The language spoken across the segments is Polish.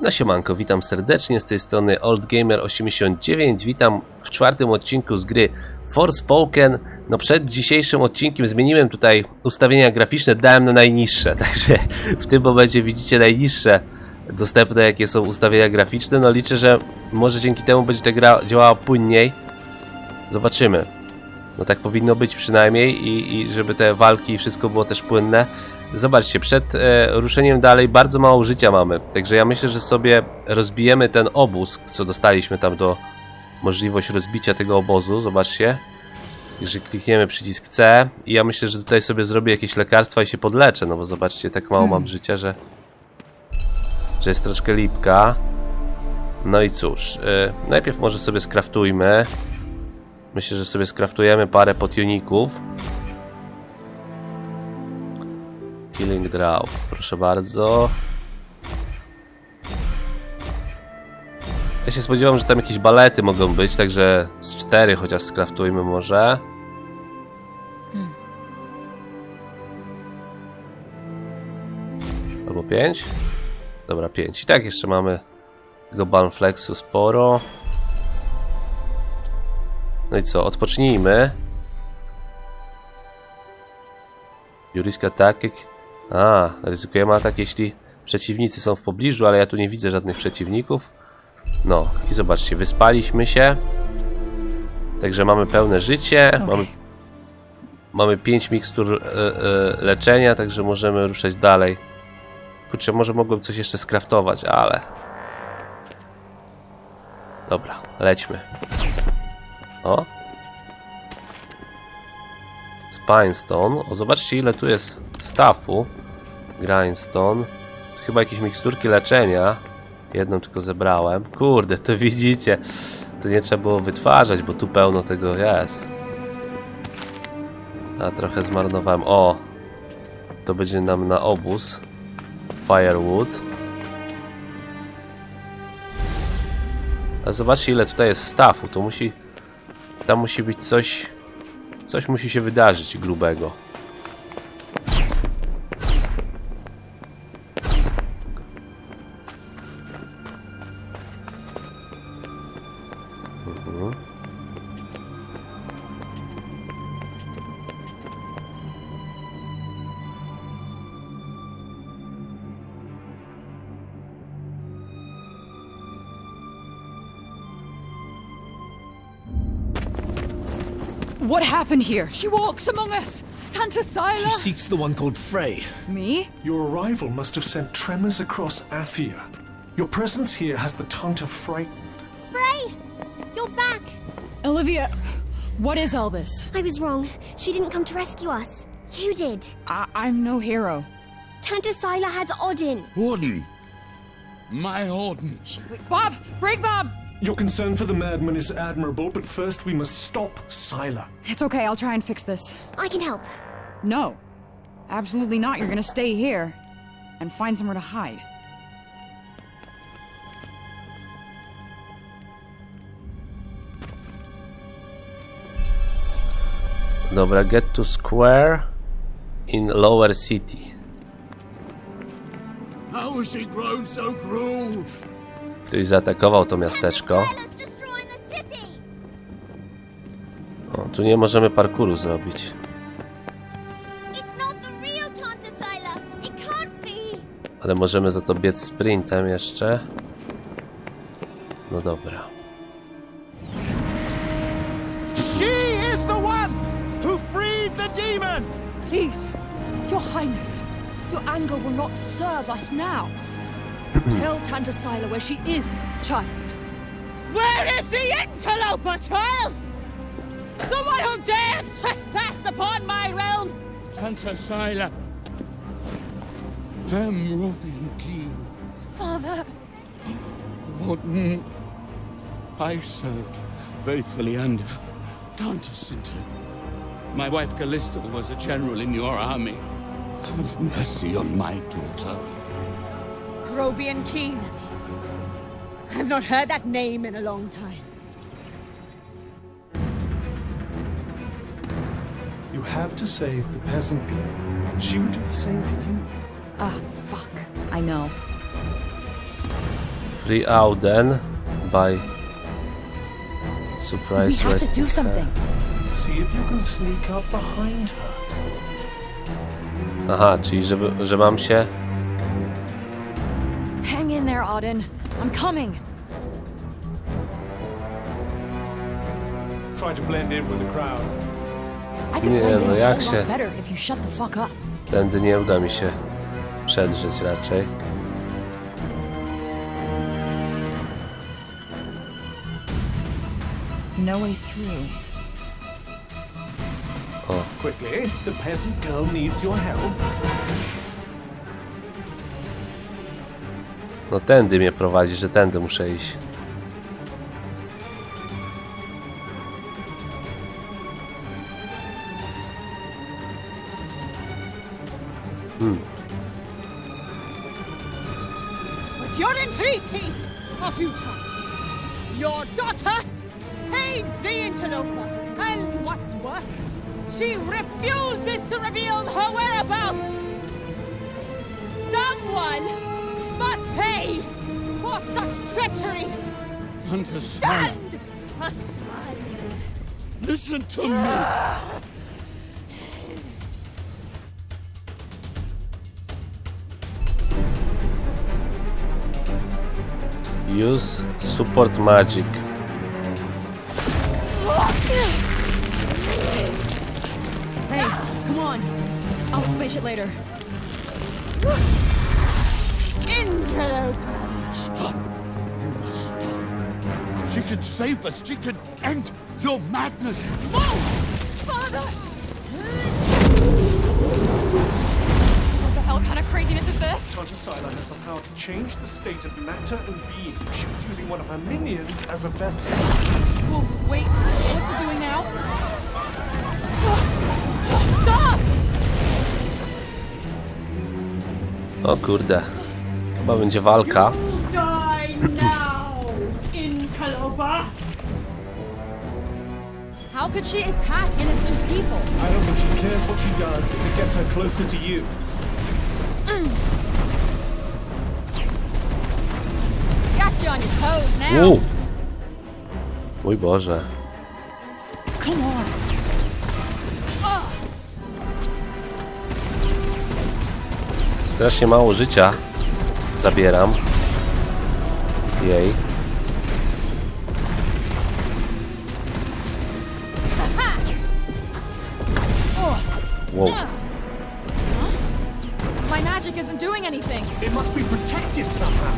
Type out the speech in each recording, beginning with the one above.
No siemanko, witam serdecznie, z tej strony oldgamer89, witam w 4. odcinku z gry Forspoken. No przed dzisiejszym odcinkiem zmieniłem tutaj ustawienia graficzne, dałem na najniższe, także w tym momencie widzicie najniższe dostępne jakie są ustawienia graficzne. No liczę, że może dzięki temu będzie ta gra działała płynniej. Zobaczymy. No tak powinno być przynajmniej i żeby te walki i wszystko było też płynne. Zobaczcie, przed ruszeniem dalej bardzo mało życia mamy, także ja myślę, że sobie rozbijemy ten obóz, co dostaliśmy tam do możliwość rozbicia tego obozu. Zobaczcie, że klikniemy przycisk C i ja myślę, że tutaj sobie zrobię jakieś lekarstwa i się podleczę, no bo zobaczcie, tak mało mam życia, że jest troszkę lipka. No i cóż, najpierw może sobie skraftujmy. Myślę, że sobie skraftujemy parę potioników. Killing Draw, proszę bardzo. Ja się spodziewam, że tam jakieś balety mogą być, także z 4 chociaż skraftujmy może. Albo 5. Dobra, 5. I tak jeszcze mamy tego Banflexu sporo. No i co, odpocznijmy. Juriska taktyk. Ryzykujemy atak, jeśli przeciwnicy są w pobliżu, ale ja tu nie widzę żadnych przeciwników. No i zobaczcie, wyspaliśmy się. Także mamy pełne życie. Mamy 5 mikstur leczenia, także możemy ruszać dalej. Kurczę, może mogłem coś jeszcze skraftować, ale... Dobra, lećmy. O! Spinestone. O, zobaczcie ile tu jest staffu. Grindstone. Chyba jakieś miksturki leczenia. Jedną tylko zebrałem. Kurde, to widzicie. To nie trzeba było wytwarzać, bo tu pełno tego jest. A trochę zmarnowałem. O! To będzie nam na obóz. Firewood. A zobaczcie ile tutaj jest staffu. To musi... Tam musi być coś... Coś musi się wydarzyć grubego. What happened here? She walks among us! Tanta Sila! She seeks the one called Frey. Me? Your arrival must have sent tremors across Athia. Your presence here has the Tanta frightened. Frey! You're back! Olivia, what is all this? I was wrong. She didn't come to rescue us. You did. I'm no hero. Tanta Sila has Odin. Odin. My Odin. Bob! Break Bob! Your concern for the madman is admirable, but first we must stop Sila. It's okay, I'll try and fix this. I can help. No. Absolutely not. You're gonna stay here and find somewhere to hide. Dobra, get to square in lower city. How has she grown so cruel? Ktoś zaatakował to miasteczko. Sila's destroying the city. O, tu nie możemy parkouru zrobić. It's not the real Tanta Sila. It can't be. Ale możemy za to biec sprintem jeszcze. No dobra. She is the one who freed the demon! Please, Your Highness, your anger will not serve us now. Tell Tanta Sila where she is, child. Where is the interloper, child? The one who dares trespass upon my realm? Tanta Sila. Robian King. Father, Odin. I served faithfully under Tanta Sinta. My wife Callista was a general in your army. Have mercy on my daughter. Grobian Keen. I've not heard that name in a long time. You have to save the peasant girl. She would do the same for you. ah, fuck, I know. Free out then by We surprise have to do rescue. something. See if you can sneak up behind her. Aha, czyli że mam się... Hang in there, Auden. I'm coming. Try to blend in with the crowd. I could Nie, blend in no a jak whole się- lot better if you shut the fuck up. Tędy nie uda mi się przedrzeć raczej. No way through. Quickly, the peasant girl needs your help. No tędy mnie prowadzi, że tędy muszę iść. But your entreaties are futile. Your daughter aids the interloper, and what's worse, she refuses to reveal her whereabouts. Someone must pay for such treacheries. Tantasila, Stand aside. listen to me. Use support magic. Hey, come on. I'll finish it later. Interloper. Stop. You must stop. She can save us. She can end your madness. Father! What the hell kind of craziness is this? Tantasila has the power to change the state of matter and being. She was using one of her minions as a vessel. Whoa, wait, what's it doing now? Stop! O kurde. Chyba będzie walka. Die now, interloper! How could she attack innocent people? I don't think she cares what she does if it gets her closer to you. Got you on your toes now. Uuu. Mój Boże. Come on. Strasznie mało życia zabieram jej. Wow. My magic isn't doing anything. It must be protected somehow.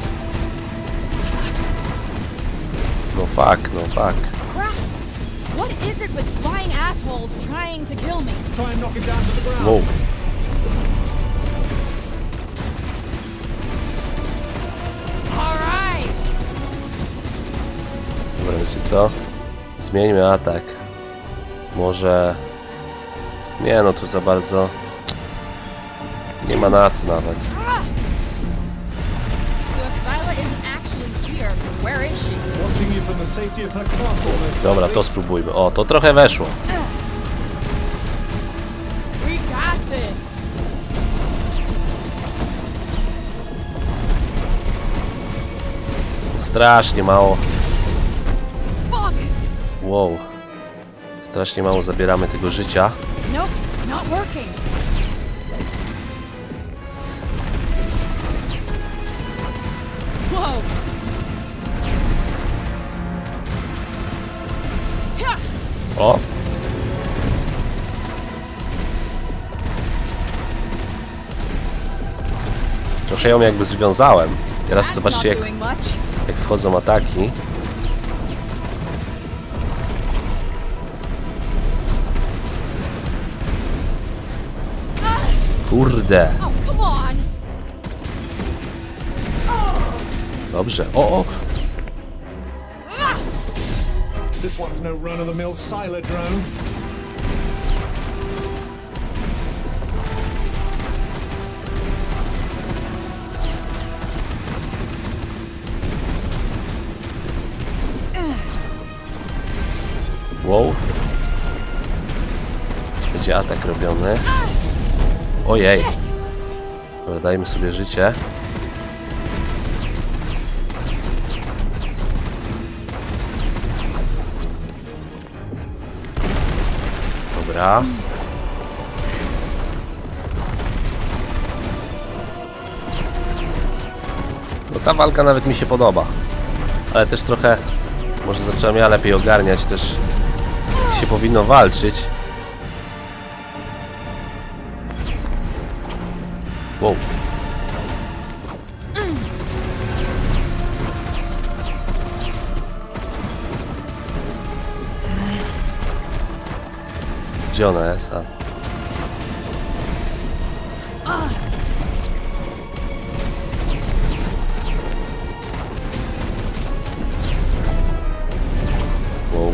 No fuck, no fuck. Crap. What is it with flying assholes trying to kill me? Try and knock it down to the ground. Wow. All right. Dobra, wiecie co? Zmieńmy atak. Może... Nie no, tu za bardzo... Nie ma na co nawet. So if Scylla isn't actually here, where is she? Watching you from the safety of her castle, most Dobra, likely. to spróbujmy. O, to trochę weszło. We got this. Strasznie mało. Fuck. Wow. Strasznie mało zabieramy tego życia. Nope, not working. Whoa. Yeah. O! Trochę ją jakby związałem. Teraz That's zobaczcie not jak, doing much. jak wchodzą ataki. Kurde. Oh, come on. Dobrze. O, o! This one's no run-of-the-mill Scylla drone. Wow. Będzie atak robiony. Ojej. Dobra, dajmy sobie życie. Dobra. No ta walka nawet mi się podoba. Ale też trochę... Może zacząłem ja lepiej ogarniać też, jak się powinno walczyć. Wow. Gdzie ona jest? A. Wow.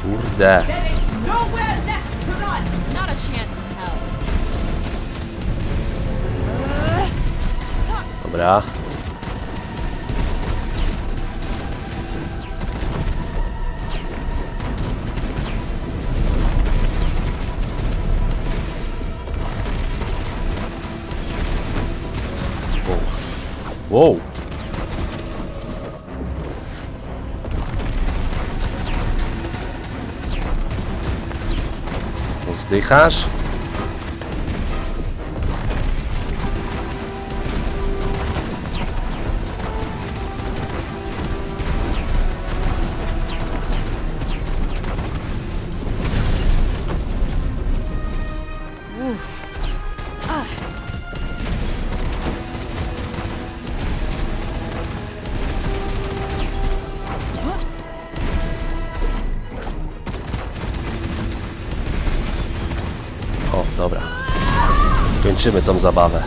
Kurde. Not a chance in hell. Dobra. Wow. Zdychasz? O, dobra. Kończymy tą zabawę.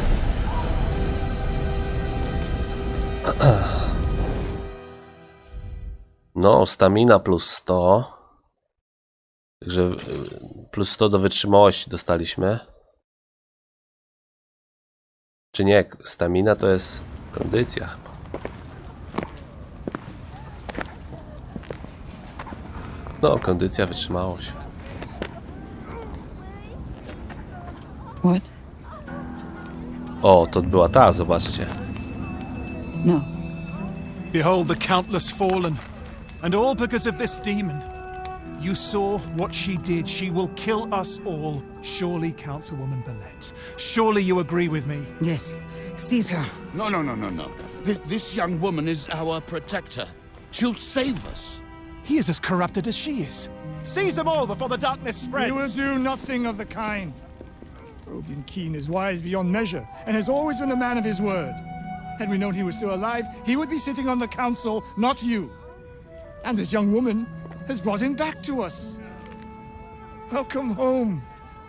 No, stamina plus 100. Także plus 100 do wytrzymałości dostaliśmy. Czy nie? Stamina to jest kondycja chyba. No, kondycja, wytrzymałość. What? O, to była ta, zobaczcie. No. Behold the countless fallen, and all because of this demon. You saw what she did. She will kill us all. Surely, Councilwoman Belette. Surely you agree with me. Yes. Seize her. No. This young woman is our protector. She'll save us. He is as corrupted as she is. Seize them all before the darkness spreads. We will do nothing of the kind. Robin Keene is wise beyond measure, and has always been a man of his word. Had we known he was still alive, he would be sitting on the council, not you. And this young woman has brought him back to us. Welcome home,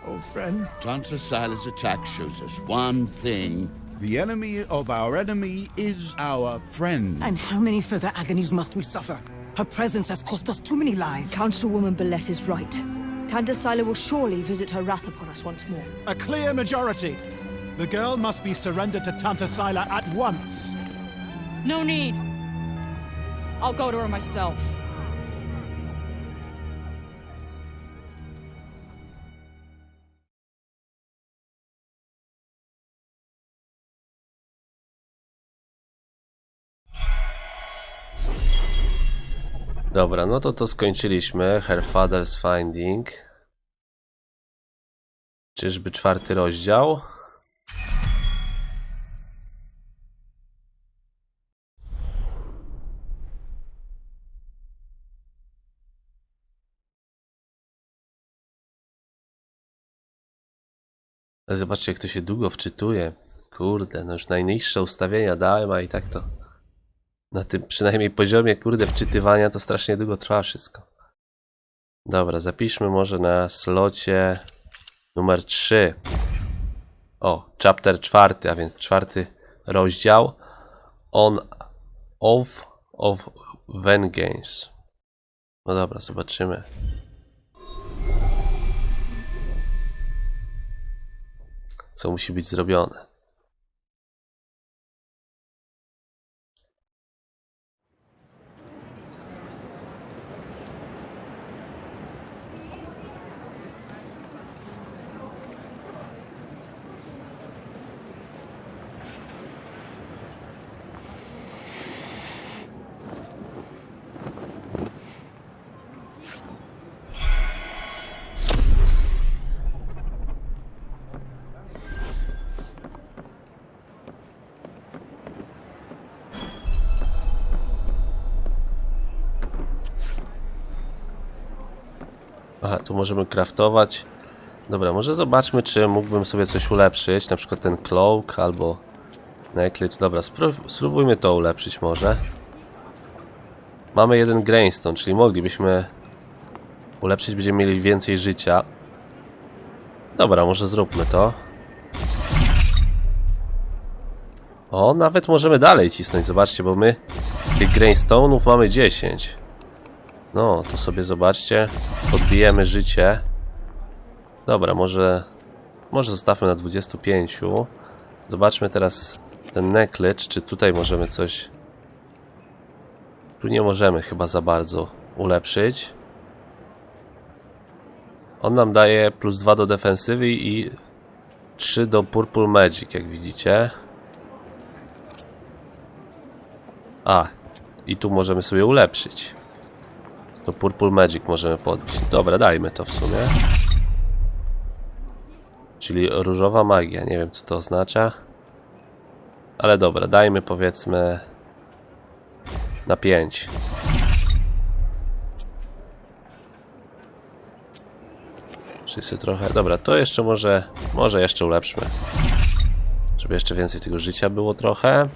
old friend. Tantasila's attack shows us one thing. The enemy of our enemy is our friend. And how many further agonies must we suffer? Her presence has cost us too many lives. Councilwoman Belette is right. Tandasila will surely visit her wrath upon us once more. A clear majority. The girl must be surrendered to Tantasila at once. No need. I'll go to her myself. Dobra, no to skończyliśmy. Her Father's Finding. Czyżby 4. rozdział? Ale zobaczcie, jak to się długo wczytuje. Kurde, no już najniższe ustawienia dałem, a i tak to na tym przynajmniej poziomie, kurde, wczytywania to strasznie długo trwa wszystko. Dobra, zapiszmy może na slocie numer 3. O, chapter 4, a więc 4. rozdział. On of Vengeance. No dobra, zobaczymy. Co musi być zrobione. Aha, tu możemy craftować. Dobra, może zobaczmy, czy mógłbym sobie coś ulepszyć. Na przykład ten cloak albo necklace. Dobra, spróbujmy to ulepszyć może. Mamy jeden grainstone, czyli moglibyśmy ulepszyć, będziemy mieli więcej życia. Dobra, może zróbmy to. O, nawet możemy dalej cisnąć, zobaczcie, bo my tych grainstone'ów mamy 10. No, to sobie zobaczcie, podbijemy życie. Dobra, może zostawmy na 25. Zobaczmy teraz ten necklace, czy tutaj możemy coś... Tu nie możemy chyba za bardzo ulepszyć. On nam daje plus 2 do defensywy i 3 do Purple Magic, jak widzicie. A, i tu możemy sobie ulepszyć. To Purple Magic możemy podbić. Dobra, dajmy to w sumie. Czyli różowa magia, nie wiem co to oznacza. Ale dobra, dajmy powiedzmy na 5. Wszyscy trochę... Dobra, to jeszcze może jeszcze ulepszmy. Żeby jeszcze więcej tego życia było trochę.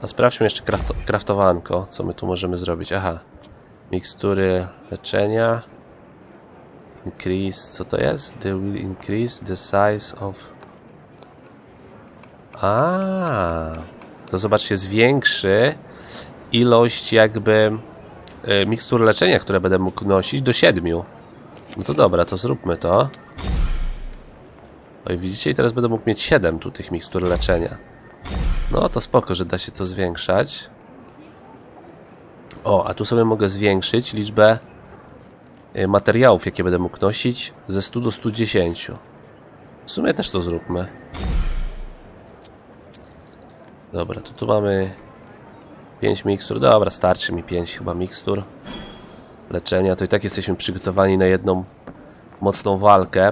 A sprawdźmy jeszcze craftowanko, co my tu możemy zrobić. Aha, mikstury leczenia. Increase, co to jest? They will increase the size of... To zobaczcie, zwiększy ilość jakby mikstur leczenia, które będę mógł nosić do 7. No to dobra, to zróbmy to. Oj, widzicie, i teraz będę mógł mieć 7 tu tych mikstur leczenia. No to spoko, że da się to zwiększać. O, a tu sobie mogę zwiększyć liczbę materiałów, jakie będę mógł nosić ze 100 do 110. W sumie też to zróbmy. Dobra, to tu mamy 5 mikstur. Dobra, starczy mi 5 chyba mikstur leczenia. To i tak jesteśmy przygotowani na jedną mocną walkę.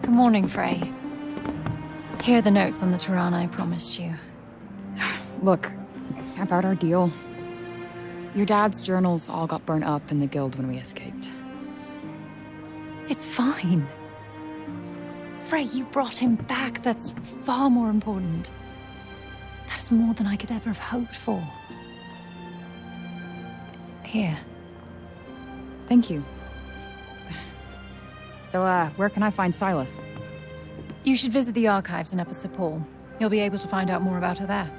Good morning, Frey. Here are the notes on the Tirana I promised you. Look, about our deal. Your dad's journals all got burnt up in the guild when we escaped. It's fine. Frey, you brought him back. That's far more important. That is more than I could ever have hoped for. Here. Thank you. So, where can I find Scylla? You should visit the archives in Upper Cipal. You'll be able to find out more about her there.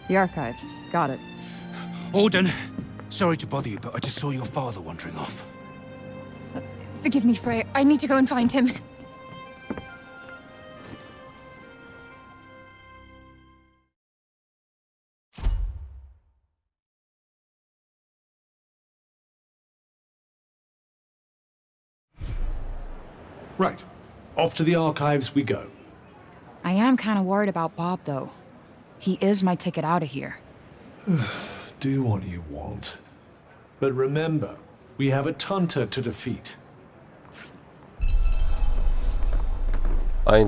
The archives. Got it. Alden, sorry to bother you, but I just saw your father wandering off. Forgive me, Frey. I need to go and find him. Right. Off to the archives we go. I am kind of worried about Bob, though. He is my ticket out of here. Do what you want. But remember, we have a Tunter to defeat.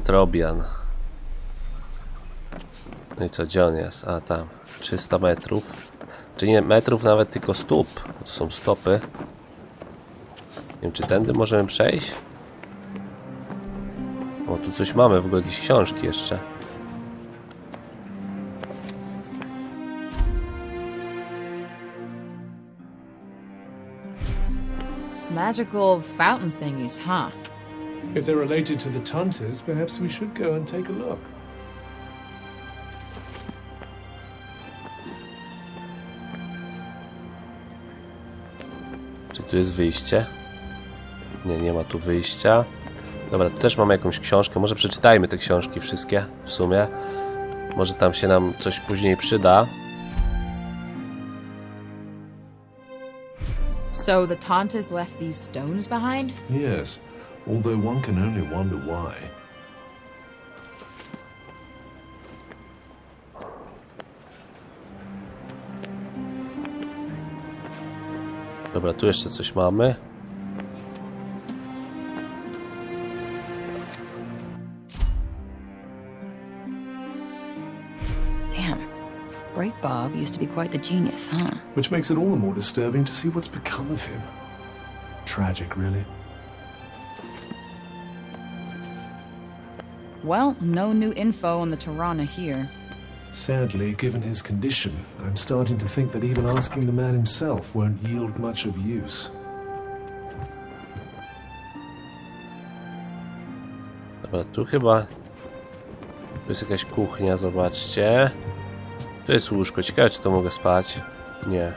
Trobian. No i co, gdzie on jest? A, tam. 300 metrów. Czy nie metrów nawet, tylko stóp. To są stopy. Nie wiem, czy tędy możemy przejść? O, tu coś mamy, w ogóle jakieś książki jeszcze. Magical fountain thingies, huh? If they're related to the Tunters, perhaps we should go and take a look. Czy tu jest wyjście? Nie, nie ma tu wyjścia. Dobra, tu też mamy jakąś książkę. Może przeczytajmy te książki wszystkie w sumie. Może tam się nam coś później przyda. So the Tauntas left these stones behind? Yes, although one can only wonder why. Dobra, tu jeszcze coś mamy. Damn. Break Bob, he used to be quite the genius, huh? Which makes it all the more disturbing to see what's become of him. Tragic, really. Well, no new info on the Tirana here. Sadly, given his condition, I'm starting to think that even asking the man himself won't yield much of use. Dobra, tu chyba... Tu jest jakaś kuchnia, zobaczcie. To jest łóżko. Ciekawe, czy to mogę spać. Nie.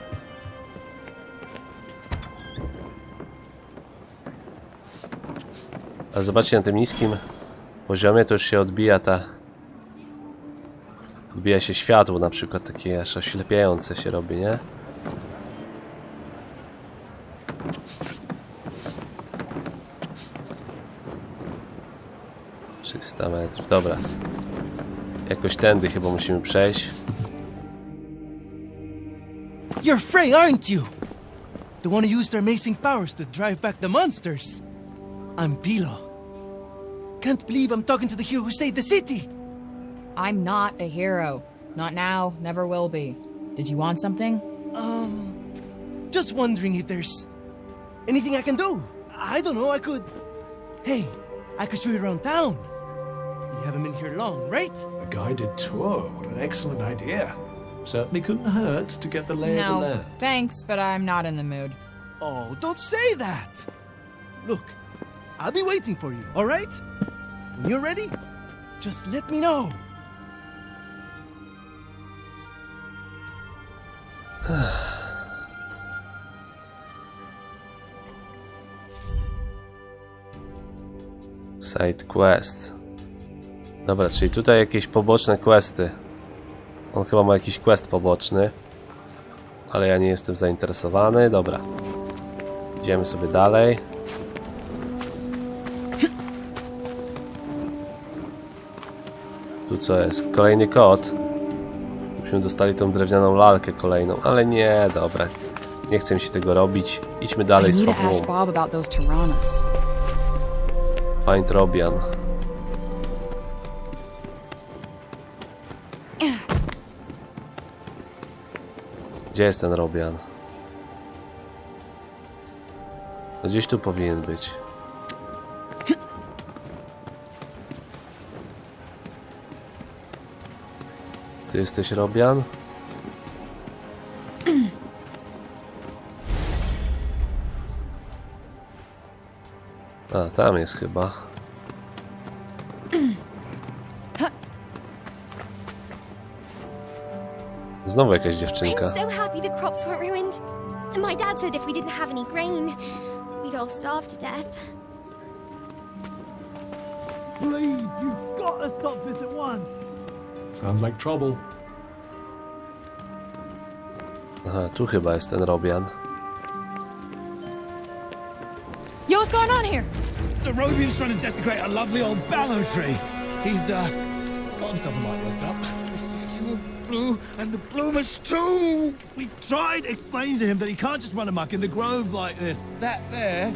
Ale zobaczcie, na tym niskim poziomie to już się odbija odbija się światło, na przykład takie aż oślepiające się robi, nie? metrów, dobra. Jakoś tędy chyba musimy przejść. You're Frey, aren't you? The one who used her amazing powers to drive back the monsters. I'm Pilo. Can't believe I'm talking to the hero who saved the city. I'm not a hero. Not now, never will be. Did you want something? Just wondering if there's anything I can do. I don't know, I could... Hey, I could show you around town. You haven't been here long, right? A guided tour, what an excellent idea. Certainly couldn't hurt to get the lay of the No, land. thanks, but I'm not in the mood. Oh, don't say that. Look, I'll be waiting for you, all right? When you're ready, just let me know. Side quest. Dobra, czyli tutaj jakieś poboczne questy. On chyba ma jakiś quest poboczny. Ale ja nie jestem zainteresowany. Dobra. Idziemy sobie dalej. Tu co jest? Kolejny kod. Myśmy dostali tą drewnianą lalkę kolejną, ale nie, dobra. Nie chcę mi się tego robić. Idźmy dalej z fabułą. Find Robian. Gdzie jest ten Robian? No gdzieś tu powinien być. Ty jesteś Robian? A, tam jest chyba. Znowu jakaś dziewczynka. I'm so happy the crops weren't ruined. My dad said if we didn't have any grain, we'd all starve to death. Please, you've got to stop this at once. Sounds like trouble. Aha, tu chyba jest ten Robian. Yo, what's going on here? The Robian's trying to desecrate a lovely old ballow tree. He's got himself a mite worked up. Blue and the bloomers too. We've tried explaining to him that he can't just run amok in the grove like this. That there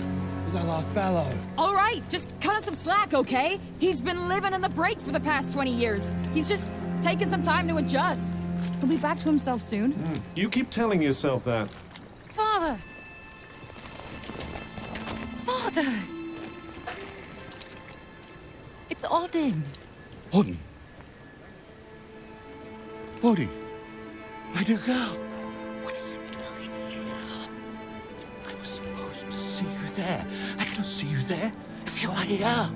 is our last fallow. All right, just cut him some slack, okay? He's been living in the break for the past 20 years. He's just taking some time to adjust. He'll be back to himself soon. You keep telling yourself that. Father! Father! It's Odin. Odin? Odin? My dear girl, what are you doing here? I was supposed to see you there. I cannot see you there if you are here.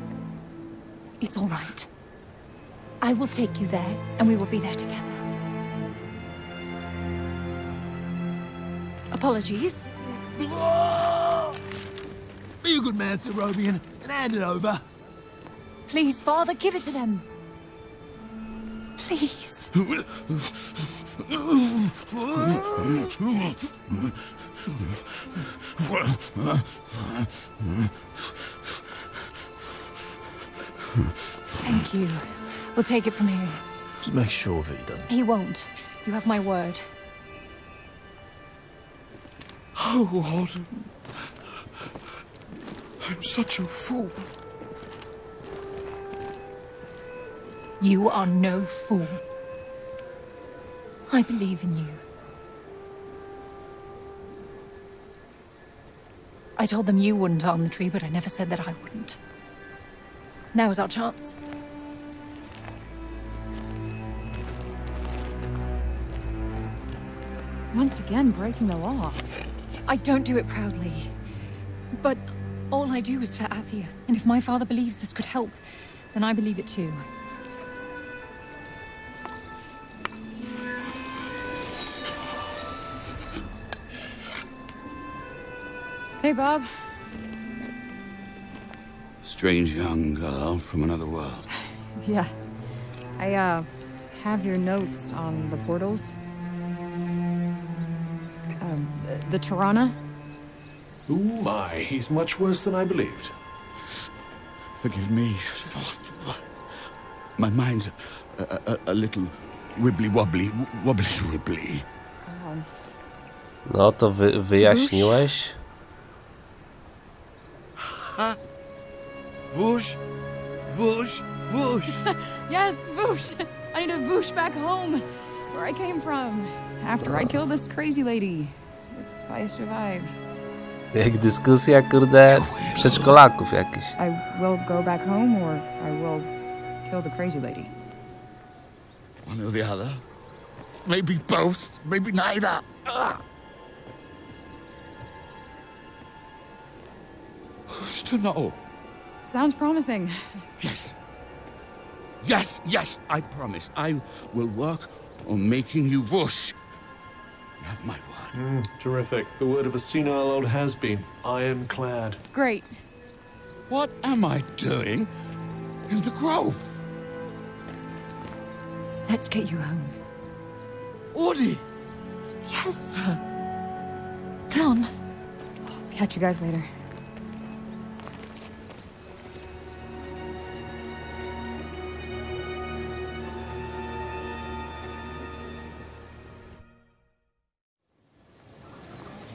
It's all right. I will take you there, and we will be there together. Apologies. Be a good man, Sir Robian, and hand it over. Please, Father, give it to them. Please. Thank you. We'll take it from here. Just make sure that he doesn't. He won't. You have my word. Oh, Odin. I'm such a fool. You are no fool. I believe in you. I told them you wouldn't harm the tree, but I never said that I wouldn't. Now is our chance. Once again, breaking the law. I don't do it proudly. But all I do is for Athia. And if my father believes this could help, then I believe it too. Hey, Bob. Strange young girl from another world. Yeah. I, have your notes on the portals. The Tirana? Oh my, he's much worse than I believed. Forgive me. My mind's a little wibbly-wobbly. Wobbly-wibbly. No to wyjaśniłeś. Ha! Whoosh! Whoosh! Whoosh! Yes, whoosh! I need to whoosh back home, where I came from, after I killed this crazy lady. If I survive. Jak dyskusja, kurde, przedszkolaków jakiś. I will go back home, or I will kill the crazy lady. One or the other. Maybe both. Maybe neither. Who's to know? Sounds promising. Yes. Yes, yes, I promise. I will work on making you whoosh. You have my word. Terrific. The word of a senile old has-been. Ironclad. Great. What am I doing in the grove? Let's get you home. Audie! Yes. Come on. Catch you guys later.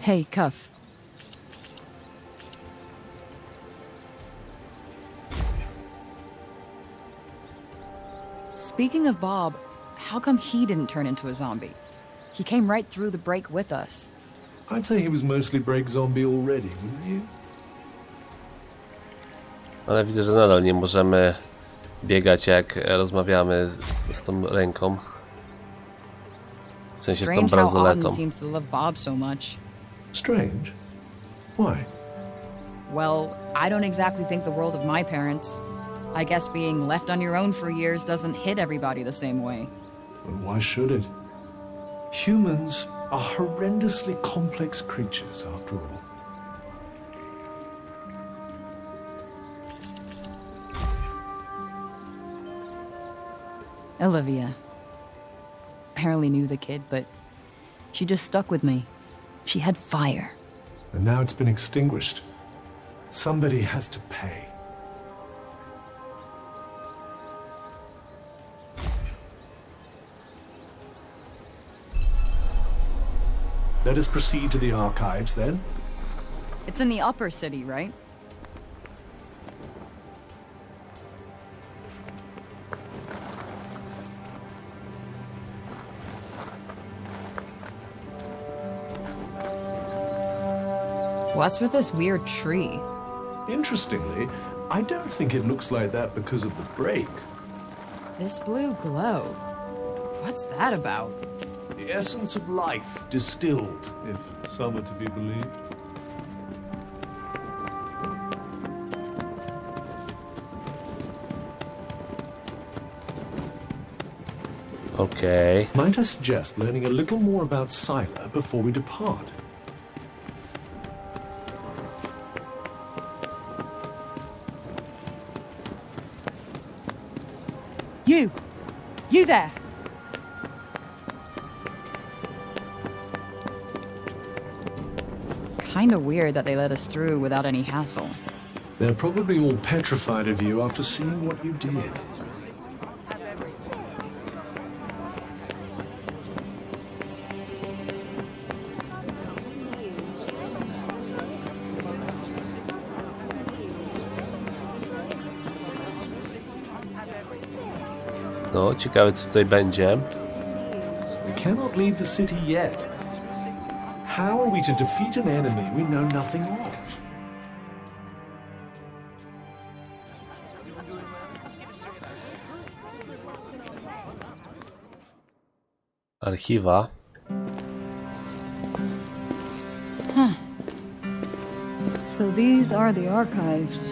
Hey, Cuff. Speaking of Bob, how come he didn't turn into a zombie? He came right through the break with us. I'd say he was mostly break zombie already, wouldn't you? Ale widzę, że nadal nie możemy biegać, jak rozmawiamy z tą ręką. W sensie z tą Strange how Auden bransoletą. seems to love Bob so much. Strange? Why? Well, I don't exactly think the world of my parents. I guess being left on your own for years doesn't hit everybody the same way. Well, why should it? Humans are horrendously complex creatures, after all. Olivia. Barely knew the kid, but she just stuck with me. She had fire. And now it's been extinguished. Somebody has to pay. Let us proceed to the archives, then. It's in the upper city, right? What's with this weird tree? Interestingly, I don't think it looks like that because of the break. This blue glow. What's that about? The essence of life distilled, if some are to be believed. Okay. Might I suggest learning a little more about Sila before we depart? You there! Kinda weird that they let us through without any hassle. They're probably all petrified of you after seeing what you did. No, ciekawe co tutaj będzie. The cannot leave the city yet. How are we to defeat an enemy we know nothing of? Archiwa. Huh. So these are the archives.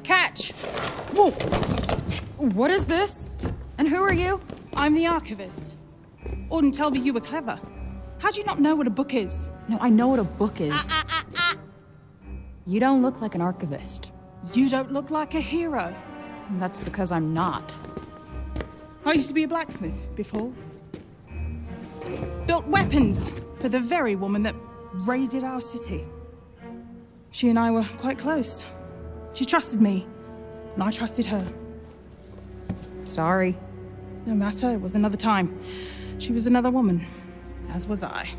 Catch! Whoa! What is this? And who are you? I'm the archivist. Auden told me you were clever. How do you not know what a book is? No, I know what a book is. You don't look like an archivist. You don't look like a hero. That's because I'm not. I used to be a blacksmith before. Built weapons for the very woman that raided our city. She and I were quite close. She trusted me, and I trusted her. Sorry. No matter, it was another time. She was another woman, as was I.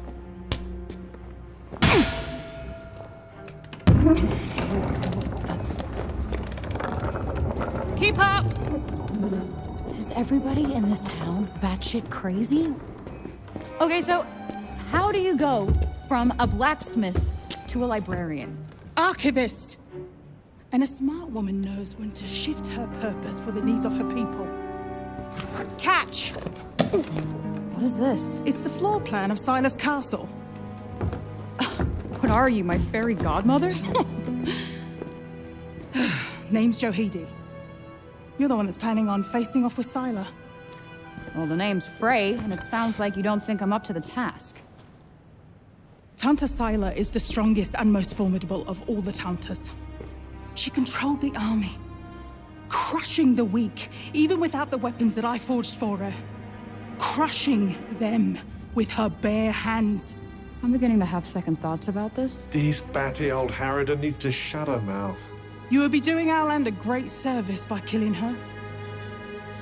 Keep up! Is everybody in this town batshit crazy? Okay, so how do you go from a blacksmith to a librarian? Archivist! And a smart woman knows when to shift her purpose for the needs of her people. Catch! What is this? It's the floor plan of Silas Castle. What are you, my fairy godmother? Name's Johidi. You're the one that's planning on facing off with Sila. Well, the name's Frey, and it sounds like you don't think I'm up to the task. Tanta Sila is the strongest and most formidable of all the Tantas. She controlled the army, crushing the weak, even without the weapons that I forged for her. Crushing them with her bare hands. I'm beginning to have second thoughts about this. This batty old harridan needs to shut her mouth. You would be doing our land a great service by killing her.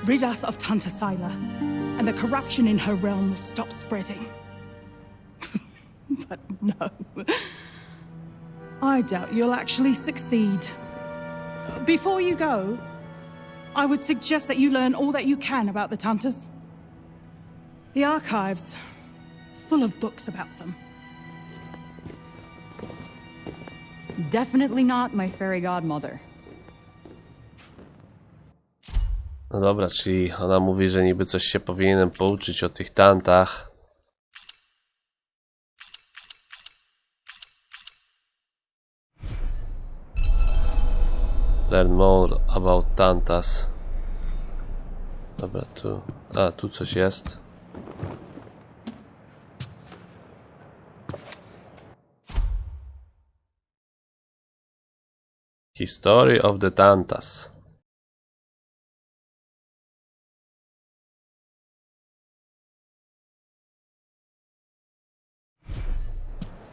Rid us of Tanta Sila, and the corruption in her realm will stop spreading. But no. I doubt you'll actually succeed. Before you go, I would suggest that you learn all that you can about the Tantas. The archives, full of books about them. Definitely not my fairy godmother. No dobra, czyli ona mówi, że niby coś się powinienem pouczyć o tych tantach. Learn more about tantas. Dobra, tu... A, tu coś jest. History of the Tantas.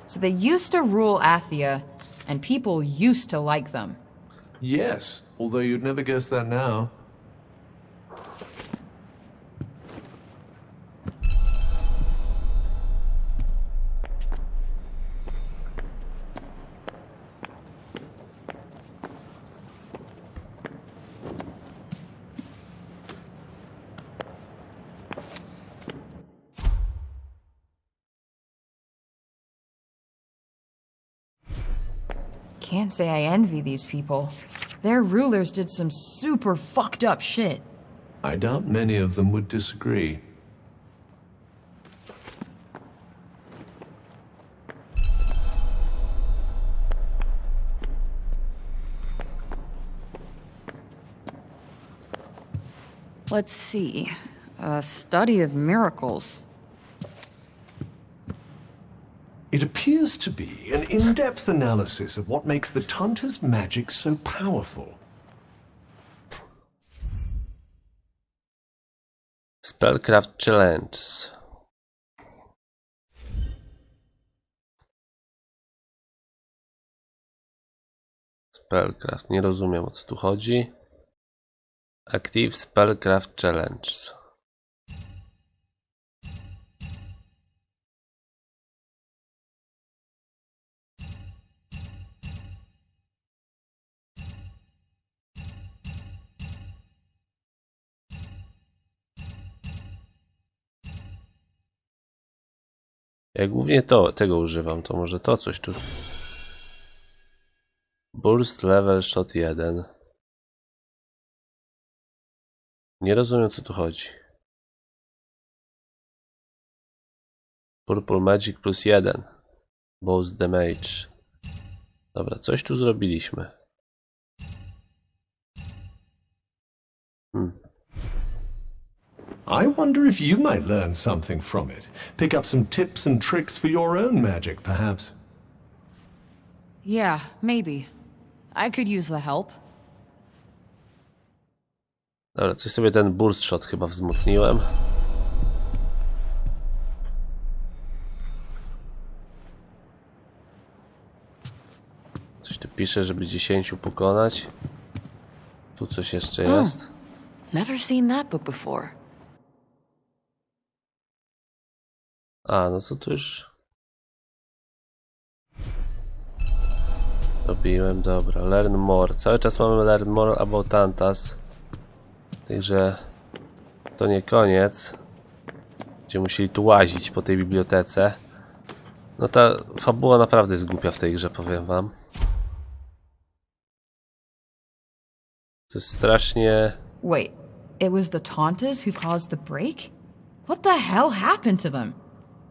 So they used to rule Athia, and people used to like them. Yes, although you'd never guess that now. Can't say I envy these people. Their rulers did some super fucked up shit. I doubt many of them would disagree. Let's see. A study of miracles. It appears to be an in-depth analysis of what makes the Tanta's magic so powerful. Spellcraft Challenge. Spellcraft, nie rozumiem, o co tu chodzi. Active Spellcraft Challenge. Ja głównie tego używam, to może to coś tu. Burst level shot 1. Nie rozumiem, co tu chodzi. Purple Magic plus 1. Boost damage. Dobra, coś tu zrobiliśmy. I wonder if you might learn something from it. Pick up some tips and tricks for your own magic, perhaps. Yeah, maybe. I could use the help. Dobra, coś sobie ten burst shot chyba wzmocniłem. Coś tu pisze, żeby 10 pokonać. Tu coś jeszcze jest. Never seen that book before. A, no to tu już robiłem, dobra. Learn more. Cały czas mamy learn more about Tantas. Także to nie koniec. Będziemy musieli tu łazić po tej bibliotece. No ta fabuła naprawdę jest głupia w tej grze, powiem wam. To jest strasznie... Wait, it was the Tauntas who caused the break? What the hell happened to them?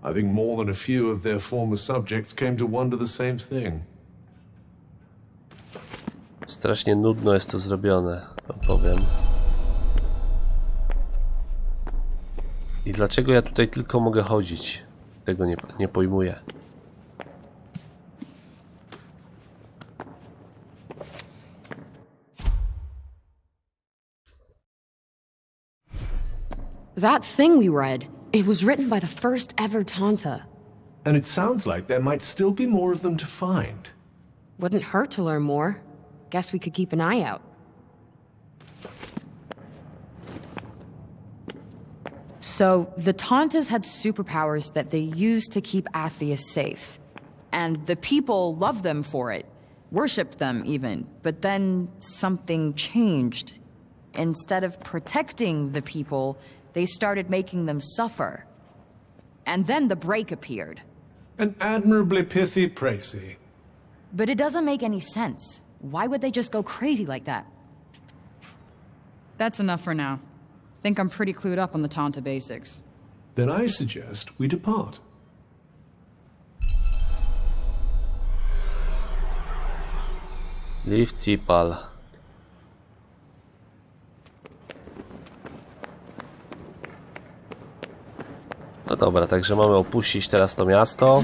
I think more than a few of their former subjects came to wonder the same thing. Strasznie nudno jest to zrobione, wam powiem. I dlaczego ja tutaj tylko mogę chodzić? Tego nie pojmuję. That thing we read, it was written by the first ever Tanta. And it sounds like there might still be more of them to find. Wouldn't hurt to learn more. Guess we could keep an eye out. So, the Tauntas had superpowers that they used to keep Atheus safe. And the people loved them for it. Worshipped them, even. But then something changed. Instead of protecting the people, they started making them suffer. And then the break appeared. An admirably pithy précis. But it doesn't make any sense. Why would they just go crazy like that? That's enough for now. Think I'm pretty clued up on the Tanta basics. Then I suggest we depart. Leave Cipal. No dobra, także mamy opuścić teraz to miasto.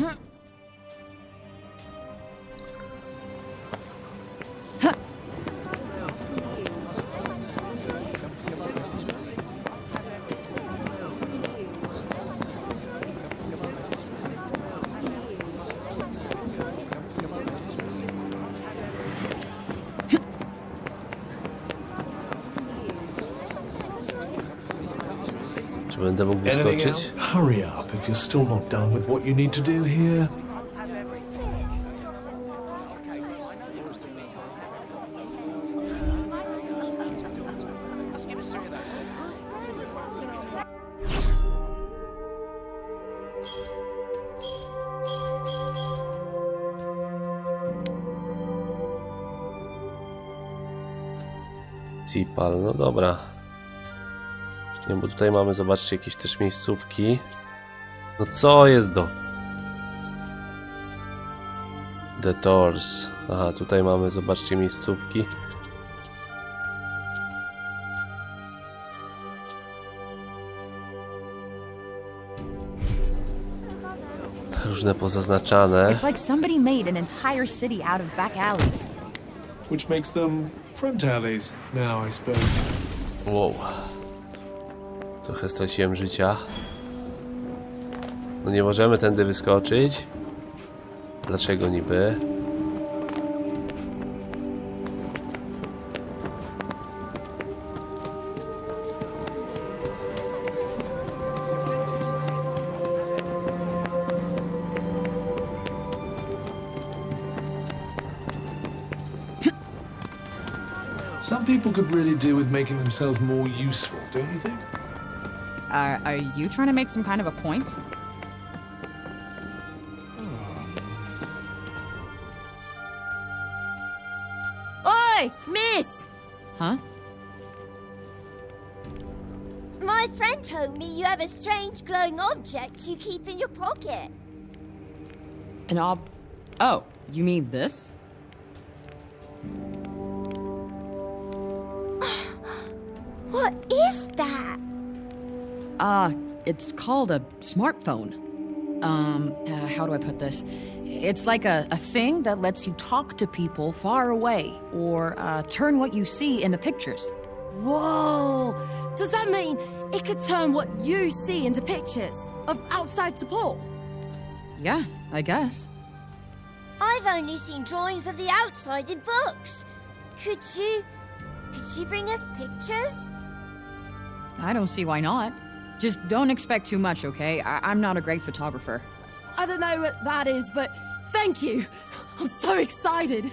Czy będę mógł wyskoczyć? Hurry up if you're still not done with what you need to do here. Cipal, no dobra. Nie, bo tutaj mamy, zobaczcie, jakieś też miejscówki. No co jest do... The Doors. Aha, tutaj mamy, zobaczcie, miejscówki. Różne pozaznaczane. It's like somebody made an entire city out of back alleys. Which makes them front alleys now, I suppose. Wow. Trochę straciłem życia. No nie możemy tędy wyskoczyć. Dlaczego niby? Some people could really do with making themselves more useful, don't you think? Are you trying to make some kind of a point? Hey, miss! Huh? My friend told me you have a strange glowing object you keep in your pocket. Oh, you mean this? What is that? It's called a smartphone. How do I put this? It's like a thing that lets you talk to people far away, or turn what you see into pictures. Whoa! Does that mean it could turn what you see into pictures of outside Cipal? Yeah, I guess. I've only seen drawings of the outside in books. Could you bring us pictures? I don't see why not. Just don't expect too much, okay? I'm not a great photographer. I don't know what that is, but thank you. I'm so excited.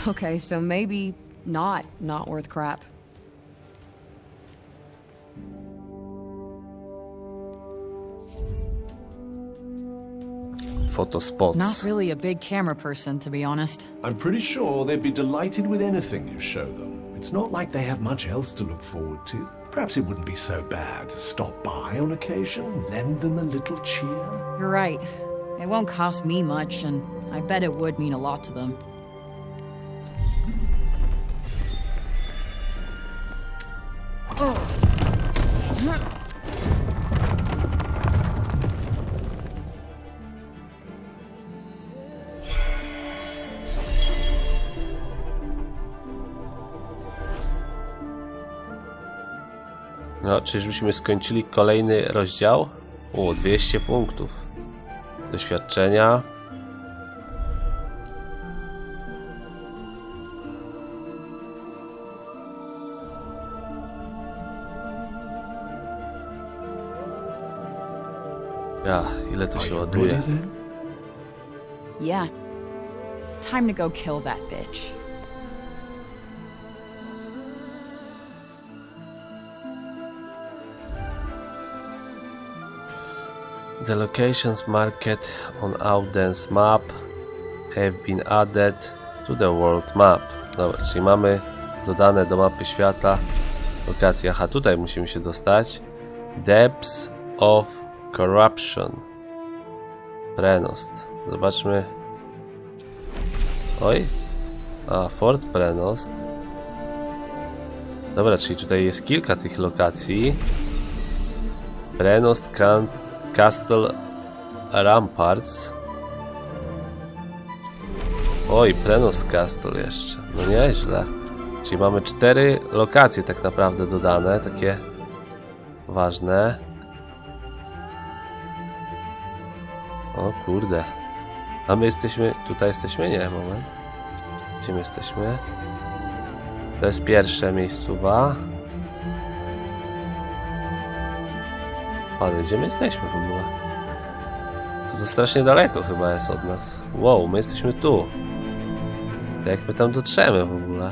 Okay, so maybe not worth crap. Photo spots. Not really a big camera person, to be honest. I'm pretty sure they'd be delighted with anything you show them. It's not like they have much else to look forward to. Perhaps it wouldn't be so bad to stop by on occasion, lend them a little cheer. You're right. It won't cost me much, and I bet it would mean a lot to them. No, czyżbyśmy skończyli kolejny rozdział? O, 200 punktów. Doświadczenia. Ja, ile to się ładuje. Yeah. Time to go kill that bitch. The locations marked on Auden's map have been added to the world map. Dobra, czyli mamy dodane do mapy świata lokacje. Aha, tutaj musimy się dostać. Depths of Corruption. Prenost. Zobaczmy. Oj. A, Fort Prenost. Dobra, czyli tutaj jest kilka tych lokacji. Prenost Castle Ramparts. Oj, Prenost Castle jeszcze. No nieźle. Czyli mamy 4 lokacje tak naprawdę dodane, takie ważne. O kurde. A my jesteśmy... Tutaj jesteśmy? Nie, moment. Gdzie my jesteśmy? To jest pierwsze miejscowa. Ale gdzie my jesteśmy w ogóle? To strasznie daleko chyba jest od nas. Wow, my jesteśmy tu. To jak my tam dotrzemy w ogóle?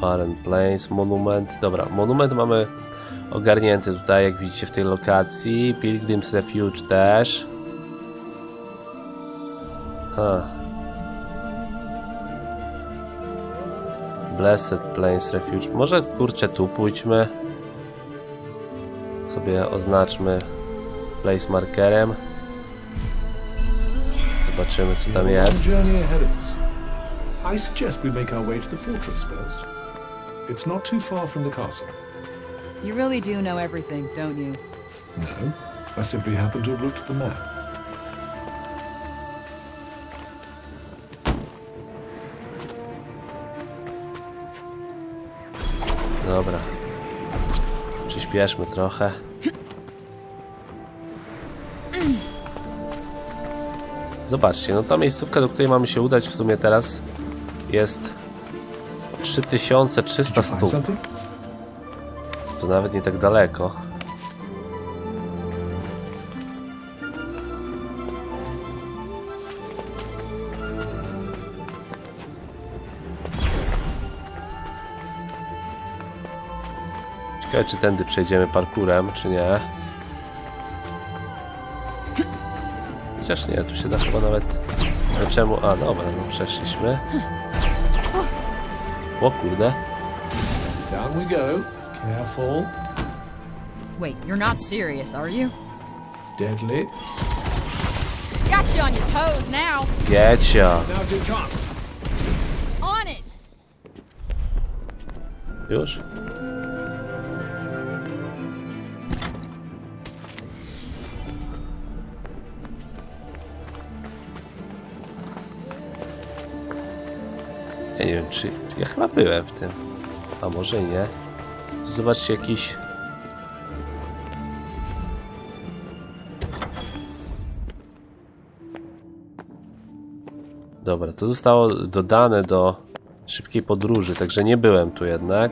Barren Plains, monument. Dobra, monument mamy ogarnięty tutaj, jak widzicie w tej lokacji. Pilgrim's Refuge też. Blessed Plains Refuge. Może kurczę tu pójdźmy. Sobie oznaczmy place markerem. Zobaczymy co tam jest. I suggest we make our way to the fortress first. It's not too far from the castle. You really do know everything, don't you? No, I simply happen to have looked at the map. Dobra. Przyspieszmy trochę. Zobaczcie, no ta miejscówka, do której mamy się udać w sumie teraz jest 3300 stóp. To nawet nie tak daleko. Ciekawe, czy tędy przejdziemy parkurem, czy nie. Chociaż nie, tu się da chyba nawet... No czemu? A, dobra, no przeszliśmy. O kurde. Down we go. Careful. Wait, you're not serious, are you? Deadly. Got you on your toes now. Getcha. Now's your chance. On it. Już? Ja nie wiem, czy... Ja chyba byłem w tym. A może i nie. Tu zobaczcie jakiś... Dobra, to zostało dodane do szybkiej podróży, także nie byłem tu jednak.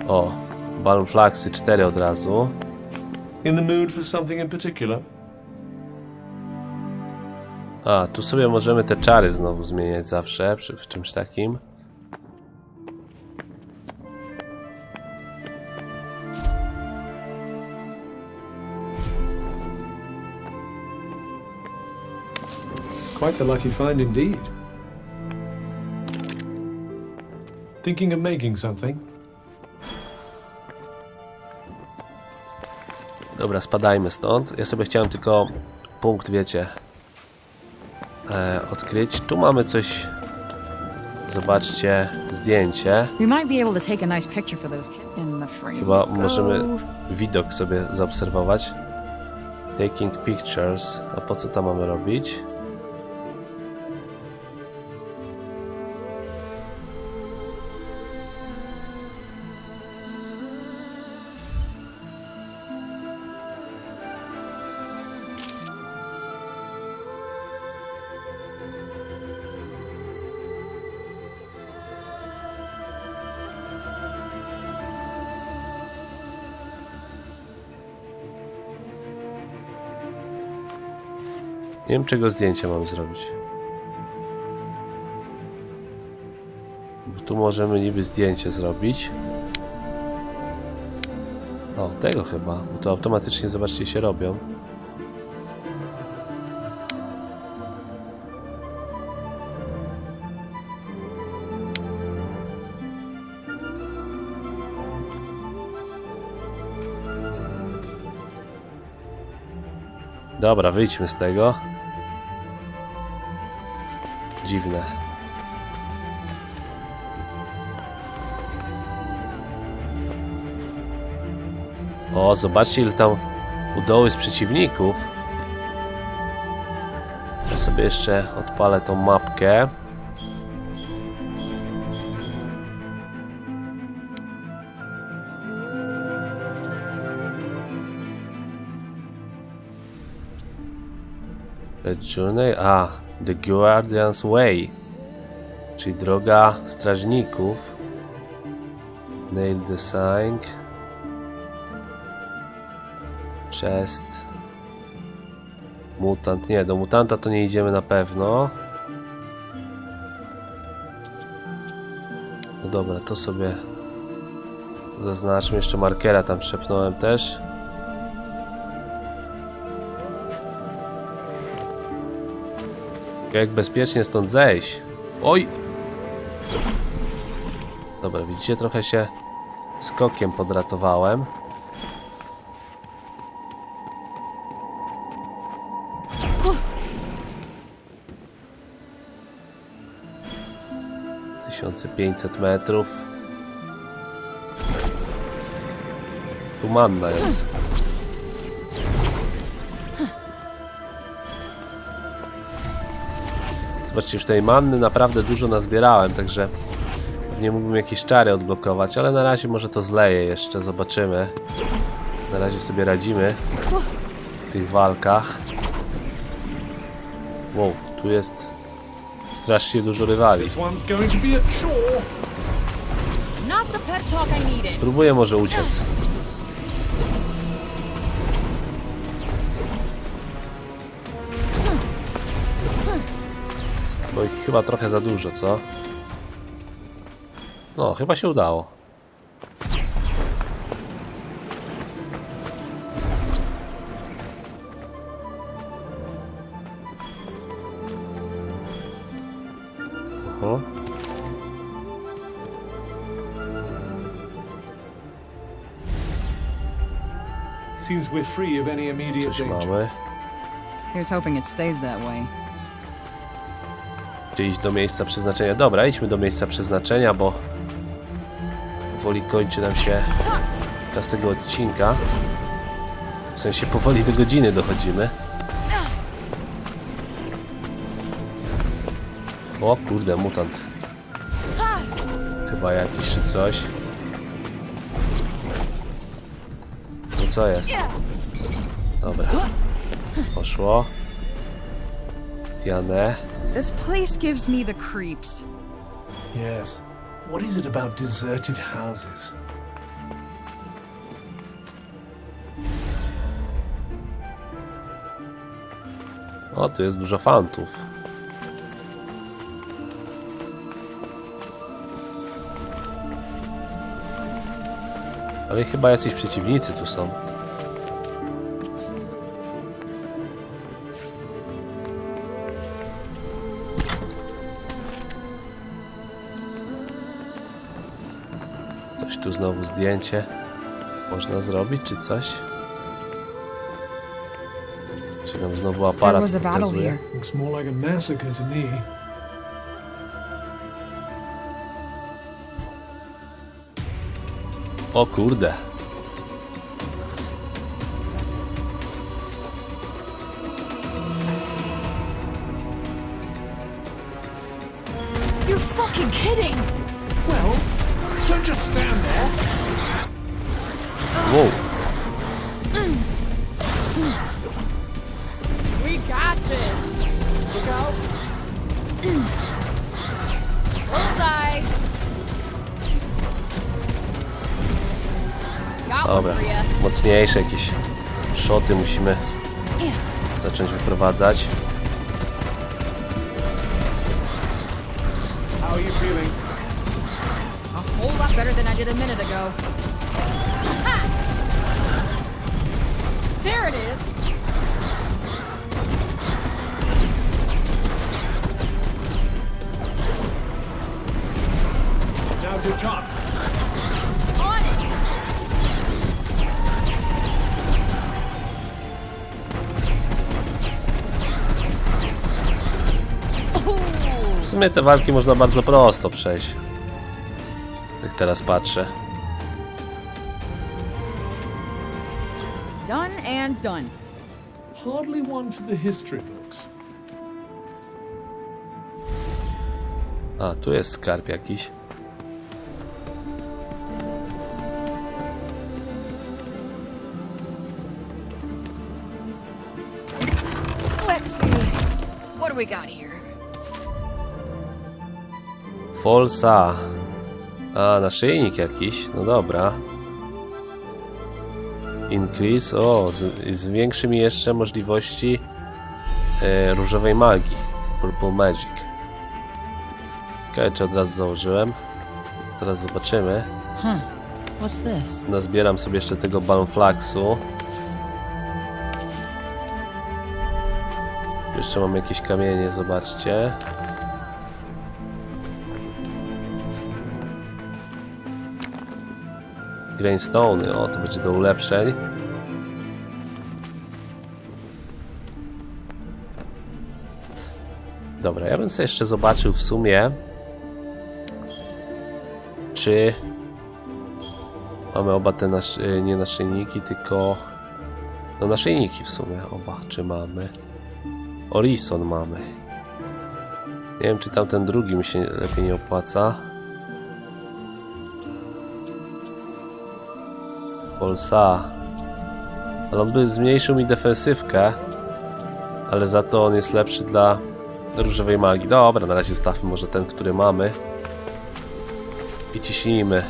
O, balon flaksy 4 od razu. In the mood for something in particular? A, tu sobie możemy te czary znowu zmieniać zawsze, w czymś takim. Quite the lucky find indeed. Thinking of making something? Dobra, spadajmy stąd. Ja sobie chciałem tylko punkt, wiecie, odkryć. Tu mamy coś. Zobaczcie zdjęcie. We might be able to take a nice picture for those kids in the frame. Chyba możemy widok sobie zaobserwować. Taking pictures. A po co to mamy robić? Nie wiem, czego zdjęcia mam zrobić. Bo tu możemy niby zdjęcie zrobić. O, tego chyba. Bo to automatycznie, zobaczcie, się robią. Dobra, wyjdźmy z tego. Dziwne. O, zobaczcie, ile tam udało z przeciwników. Ja sobie jeszcze odpalę tą mapkę. Journey, The Guardian's Way, czyli droga strażników. Nail the sign. Chest. Mutant, nie, do mutanta to nie idziemy na pewno. No dobra, to sobie zaznaczmy, jeszcze markera tam przepnąłem też. Jak bezpiecznie stąd zejść? Oj! Dobra, widzicie, trochę się skokiem podratowałem. Tysiące 500 metrów. Tu manna jest. Zobaczcie, już tej manny naprawdę dużo nazbierałem, także pewnie mógłbym jakieś czary odblokować, ale na razie może to zleję jeszcze, zobaczymy. Na razie sobie radzimy w tych walkach. Wow, tu jest strasznie dużo rywali. Not the pep talk I needed. Spróbuję może uciec. Bo ich chyba trochę za dużo, co? No, chyba się udało. Oho. Seems we're free of any immediate Coś danger. mamy. Here's hoping it stays that way. Czy iść do miejsca przeznaczenia? Dobra, idźmy do miejsca przeznaczenia, bo powoli kończy nam się czas tego odcinka. W sensie powoli do godziny dochodzimy. O kurde, mutant. Chyba jakiś czy coś. No co jest? Dobra. Poszło. Diane. This place gives me the creeps. Yes. What is it about deserted houses? O, tu jest dużo fantów. Ale chyba jacyś przeciwnicy tu są. Coś tu znowu zdjęcie można zrobić, czy coś? Czy nam znowu aparat pokazuje? Looks more like a massacre to me. O kurde. You're fucking kidding! Well, don't just stand there. Whoa. We got this. You go. Bullseye. Got one Dobra, for ya. mocniejsze jakieś szoty musimy zacząć wyprowadzać. How are you feeling? A whole lot better than I did a minute ago. Ha! There it is. Now's your chance. On it. W sumie te walki można bardzo prosto przejść. Jak teraz patrzę. Done and done. Hardly one for the history books. A, tu jest skarb jakiś. Let's see. What do we got here? Folsa. A, naszyjnik jakiś. No dobra. Increase. O, zwiększy mi jeszcze możliwości różowej magii. Purple Magic. Okej, czy od razu założyłem? Zaraz zobaczymy. Huh. What's this? Nazbieram sobie jeszcze tego balmflaxu. Jeszcze mam jakieś kamienie, zobaczcie. Grainstone, o, to będzie do ulepszeń. Dobra, ja bym sobie jeszcze zobaczył w sumie, czy mamy oba te nie naszyjniki, tylko no naszyjniki w sumie oba, czy mamy. Orison mamy. Nie wiem, czy tamten drugi mi się lepiej nie opłaca. Polsa. Ale on by zmniejszył mi defensywkę, ale za to on jest lepszy dla różowej magii. Dobra, na razie stawmy może ten, który mamy. I ciśnijmy.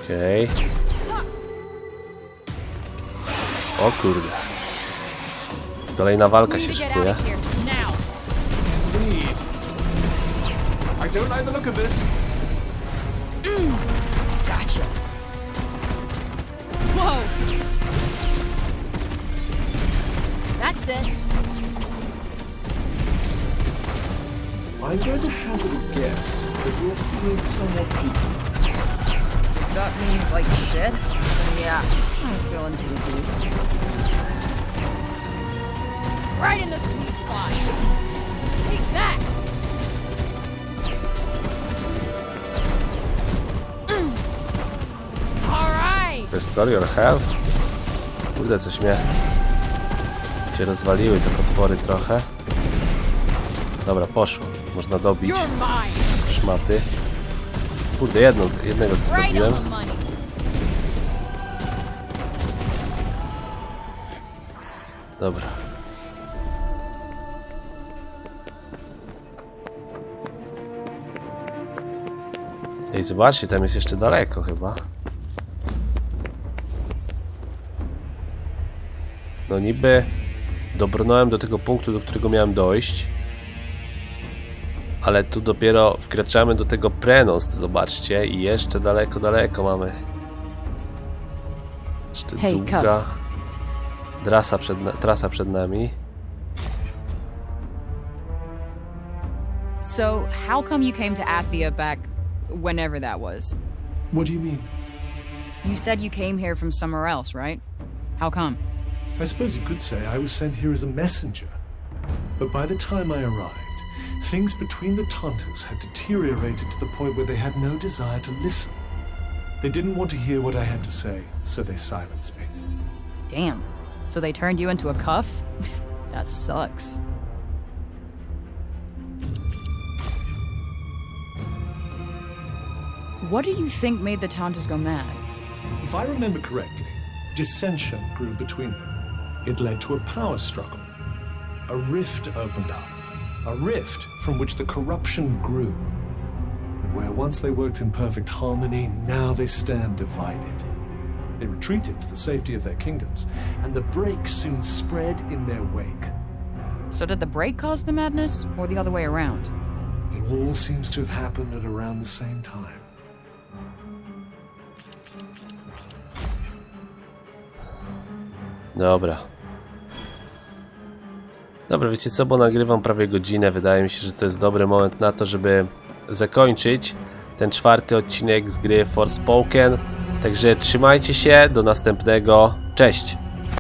Okej. O kurde. Kolejna walka się szykuje. I don't like the look of this. Gotcha. Whoa. That's it. I'm going to hazard a guess that you're feeling somewhat peaky. That means like shit? Then yeah, I'm feeling too. Right in the sweet spot. Take that. All right. Restore your health. Kurde, coś mnie cię rozwaliły te potwory trochę. Dobra, poszło. Można dobić szmaty. Kurde, jednego tylko dobiłem. Dobra. Ej, zobaczcie, tam jest jeszcze daleko chyba. No niby dobrnąłem do tego punktu, do którego miałem dojść. Ale tu dopiero wkraczamy do tego prenost, zobaczcie. I jeszcze daleko, daleko mamy. Jeszcze długa trasa przed nami. So, how come you came to Athia back whenever that was? What do you mean? You said you came here from somewhere else, right? How come? I suppose you could say I was sent here as a messenger. But by the time I arrived, things between the Tantas had deteriorated to the point where they had no desire to listen. They didn't want to hear what I had to say, so they silenced me. Damn. So they turned you into a cuff? That sucks. What do you think made the Tantas go mad? If I remember correctly, dissension grew between them. It led to a power struggle. A rift opened up. A rift from which the corruption grew. And where once they worked in perfect harmony, now they stand divided. They retreated to the safety of their kingdoms, and the break soon spread in their wake. So did the break cause the madness, or the other way around? It all seems to have happened at around the same time. Dobra. Dobra, wiecie co, bo nagrywam prawie godzinę. Wydaje mi się, że to jest dobry moment na to, żeby zakończyć ten 4. odcinek z gry Forspoken. Także trzymajcie się, do następnego. Cześć!